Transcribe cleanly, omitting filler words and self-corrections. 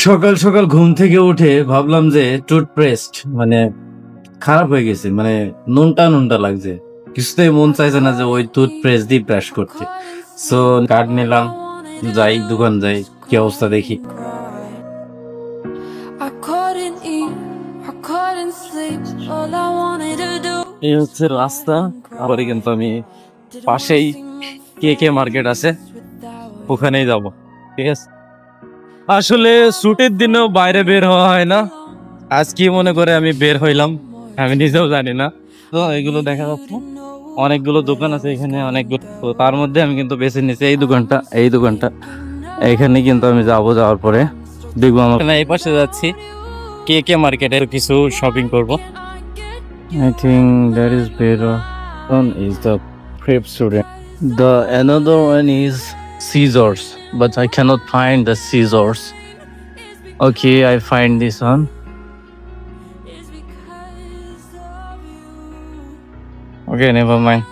সকাল সকাল ঘুম থেকে উঠে ভাবলাম যে টুথপেস্ট মানে খারাপ হয়ে গেছে, মানে নুনটা নুনটা লাগছে, কিছুতেই মন চাইছে না যে ওই টুথপেস্ট দিয়ে ব্রাশ করতে। সো কার্ড নিলাম, যাই দোকান যাই, কি অবস্থা দেখি। I couldn't eat, I couldn't sleep. All I wanted to do. এই হচ্ছে রাস্তা। আবার কিন্তু আমি পাশেই কে কে মার্কেট আছে, ওখানেই যাব। ঠিক আছে, আসলে ছুটির দিনেও বাইরে বের হওয়া হয় না, আজ কি মনে করে আমি বের হইলাম আমি নিজেও জানি না। তো এগুলো দেখা যাচ্ছে অনেকগুলো দোকান আছে এখানে, অনেকগুলো, তো তার মধ্যে আমি কিন্তু বেছে নিয়েছি এই দোকানটা এখানে কিন্তু আমি যাওয়ার পরে দেখবো আমার এই পাশে যাচ্ছি কে কে মার্কেটের কিছু শপিং করব। I think that is better. One is the prep student. The another one is scissors, but I cannot find the scissors. Okay, I find this one. Okay, never mind.